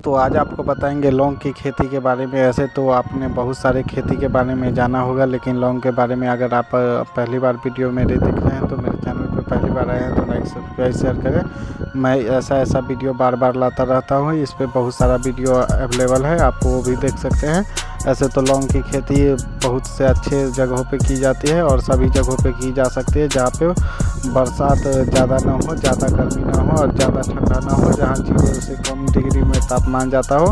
तो आज आपको बताएंगे लौंग की खेती के बारे में। ऐसे तो आपने बहुत सारे खेती के बारे में जाना होगा, लेकिन लौंग के बारे में अगर आप पहली बार वीडियो मेरे देख रहे हैं तो मेरे चैनल पर पहली बार आए हैं तो लाइक सब्सक्राइब शेयर करें। मैं ऐसा वीडियो बार बार लाता रहता हूँ। इस पर बहुत सारा वीडियो अवेलेबल है, आप वो भी देख सकते हैं। ऐसे तो लौंग की खेती बहुत से अच्छे जगहों पे की जाती है और सभी जगहों पे की जा सकती है जहाँ पे बरसात ज़्यादा ना हो, ज़्यादा गर्मी ना हो और ज़्यादा ठंडा ना हो, जहाँ 0 से कम डिग्री में तापमान जाता हो,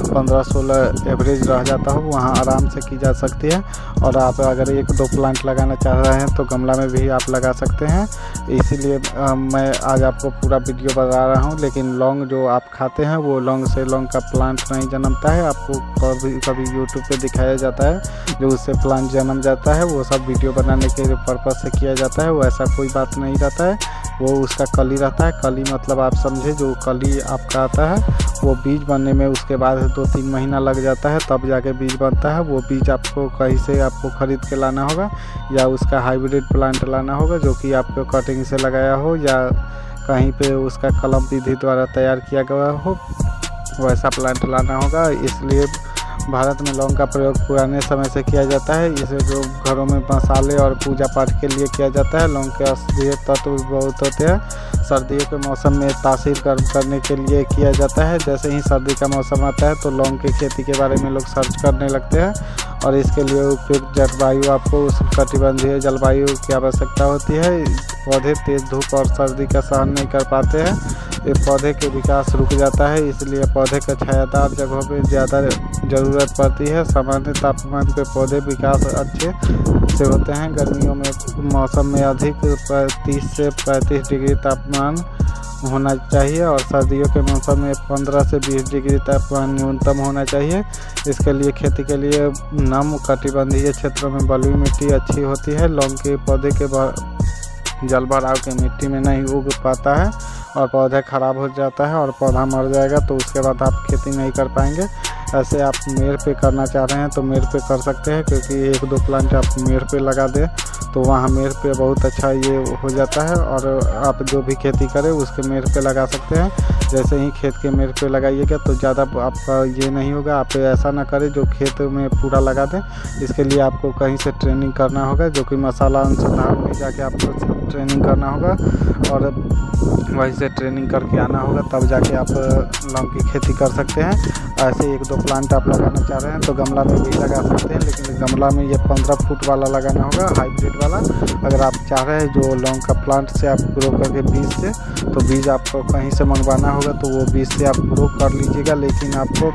15-16 एवरेज रह जाता हो, वहाँ आराम से की जा सकती है। और आप अगर 1-2 प्लांट लगाना चाह रहे हैं तो गमला में भी आप लगा सकते हैं। इसीलिए मैं आज आपको पूरा वीडियो बता रहा हूँ। लेकिन लौंग जो आप खाते हैं वो लौंग से लौंग का प्लांट नहीं जन्मता है। आपको कभी यूट्यूब पे दिखाया जाता है जो उससे प्लांट जन्म जाता है, वो सब वीडियो बनाने के पर्पज़ से किया जाता है। वो ऐसा कोई बात नहीं रहता है, वो उसका कली रहता है। कली मतलब आप समझे, जो कली आपका आता है वो बीज बनने में उसके बाद 2-3 महीना लग जाता है, तब जाके बीज बनता है। वो बीज आपको कहीं से आपको ख़रीद के लाना होगा या उसका हाइब्रिड प्लांट लाना होगा जो कि आपको कटिंग से लगाया हो या कहीं पे उसका कलम विधि द्वारा तैयार किया गया हो, वैसा प्लांट लाना होगा। इसलिए भारत में लौंग का प्रयोग पुराने समय से किया जाता है। इसे जो घरों में मसाले और पूजा पाठ के लिए किया जाता है। लौंग के औषधीय तत्व बहुत होते हैं। सर्दियों के मौसम में तासीर गर्म करने के लिए किया जाता है। जैसे ही सर्दी का मौसम आता है तो लौंग की खेती के बारे में लोग सर्च करने लगते हैं और इसके लिए उपयुक्त जलवायु, आपको उस कटिबंधीय जलवायु की आवश्यकता होती है। पौधे तेज़ धूप और सर्दी का सहन नहीं कर पाते हैं, ये पौधे के विकास रुक जाता है। इसलिए पौधे का छायादार जगहों पे ज़्यादा ज़रूरत पड़ती है। सामान्य तापमान पे पौधे विकास अच्छे से होते हैं। गर्मियों में मौसम में अधिक 30 से 35 डिग्री तापमान होना चाहिए और सर्दियों के मौसम में 15 से 20 डिग्री तापमान न्यूनतम होना चाहिए। इसके लिए खेती के लिए नम कटिबंधीय क्षेत्रों में बलुई मिट्टी अच्छी होती है। लौंग के पौधे के जल भराव के मिट्टी में नहीं उग पाता है और पौधा ख़राब हो जाता है और पौधा मर जाएगा, तो उसके बाद आप खेती नहीं कर पाएंगे। ऐसे आप मेड़ पे करना चाह रहे हैं तो मेड़ पे कर सकते हैं, क्योंकि 1-2 प्लांट आप मेड़ पे लगा दें तो वहाँ मेड़ पे बहुत अच्छा ये हो जाता है। और आप जो भी खेती करें उसके मेड़ पे लगा सकते हैं। जैसे ही खेत के मेड़ पे लगाइएगा तो ज़्यादा आपका ये नहीं होगा। आप ऐसा ना करें जो खेत में पूरा लगा दें। इसके लिए आपको कहीं से ट्रेनिंग करना होगा, जो कि मसाला अनुसंधान में जाके आपको ट्रेनिंग करना होगा और वहीं से ट्रेनिंग करके आना होगा, तब जाके आप लौंग की खेती कर सकते हैं। ऐसे 1-2 प्लांट आप लगाना चाह रहे हैं तो गमला में भी लगा सकते हैं, लेकिन गमला में ये 15 फुट वाला लगाना होगा, हाइब्रिड वाला। अगर आप चाह रहे हैं जो लौंग का प्लांट से आप ग्रो करके बीज से, तो बीज आपको कहीं से मंगवाना होगा तो वो बीज से आप ग्रो कर लीजिएगा। लेकिन आपको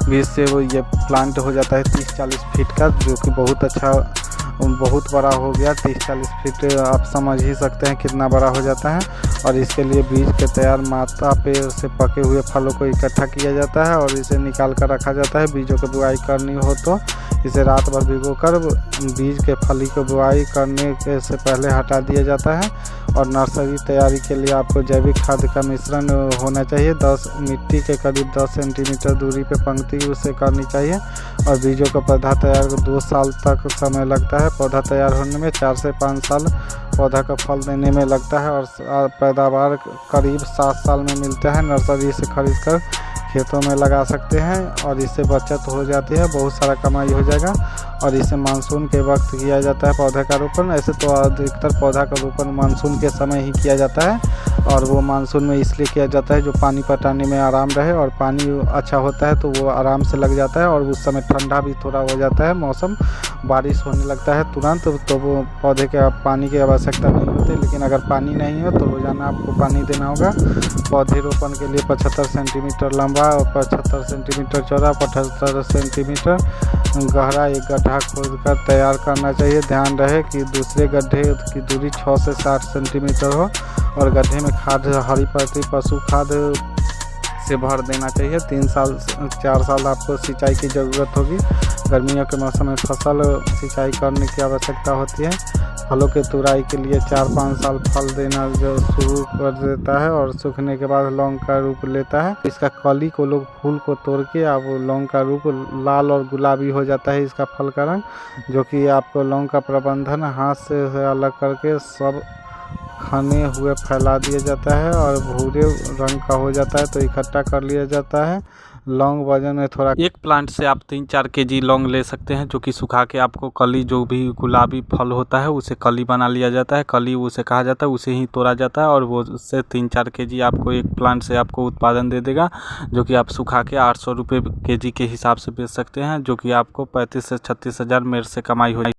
बीज से वो ये प्लांट हो जाता है 30-40 फीट का, जो कि बहुत अच्छा, बहुत बड़ा हो गया। 30-40 फीट आप समझ ही सकते हैं कितना बड़ा हो जाता है। और इसके लिए बीज के तैयार मात्रा पे से पके हुए फलों को इकट्ठा किया जाता है और इसे निकाल कर रखा जाता है। बीजों की बुआई करनी हो तो इसे रात भर भिगोकर बीज के फली को बुआई करने के से पहले हटा दिया जाता है। और नर्सरी तैयारी के लिए आपको जैविक खाद का मिश्रण होना चाहिए। मिट्टी के करीब 10 सेंटीमीटर दूरी पे पंक्ति उसे करनी चाहिए। और बीजों का पौधा तैयार 2 साल तक समय लगता है। पौधा तैयार होने में 4 से 5 साल पौधा का फल देने में लगता है और पैदावार करीब 7 साल में मिलता है। नर्सरी से खरीद कर खेतों में लगा सकते हैं और इससे बचत हो जाती है, बहुत सारा कमाई हो जाएगा। और इसे मानसून के वक्त किया जाता है पौधे का रोपण। ऐसे तो अधिकतर पौधा का रोपण मानसून के समय ही किया जाता है और वो मानसून में इसलिए किया जाता है जो पानी पटाने में आराम रहे, और पानी अच्छा होता है तो वो आराम से लग जाता है और उस समय ठंडा भी थोड़ा हो जाता है, मौसम बारिश होने लगता है तुरंत, तो वो पौधे के पानी की आवश्यकता नहीं होती। लेकिन अगर पानी नहीं हो तो रोज़ाना आपको पानी देना होगा। पौधे रोपण के लिए 75 सेंटीमीटर लंबा और 75 सेंटीमीटर चौड़ा, 75 सेंटीमीटर गहरा एक गड्ढा खोदकर तैयार करना चाहिए। ध्यान रहे कि दूसरे गड्ढे की दूरी 6 से 60 सेंटीमीटर हो और गड्ढे में खाद हरी पत्ती पशु खाद से भर देना चाहिए। 3-4 साल आपको सिंचाई की ज़रूरत होगी। गर्मियों के मौसम में फसल सिंचाई करने की आवश्यकता होती है। फलों के तुराई के लिए 4-5 साल फल देना जो शुरू कर देता है और सूखने के बाद लौंग का रूप लेता है। इसका कली को लोग फूल को तोड़ के अब लौंग का रूप लाल और गुलाबी हो जाता है इसका फल का रंग, जो कि आपको लौंग का प्रबंधन हाथ से अलग करके सब घने हुए फैला दिया जाता है और भूरे रंग का हो जाता है तो इकट्ठा कर लिया जाता है। लौंग वजन में थोड़ा, एक प्लांट से आप 3-4 केजी लौंग ले सकते हैं, जो कि सुखा के आपको कली, जो भी गुलाबी फल होता है उसे कली बना लिया जाता है। कली उसे कहा जाता है, उसे ही तोड़ा जाता है और वो उससे 3-4 केजी आपको एक प्लांट से आपको उत्पादन दे देगा, जो कि आप सुखा के 800 रुपये केजी के हिसाब से बेच सकते हैं, जो कि आपको 35 से 36 हज़ार मेरे से कमाई हो जाएगी।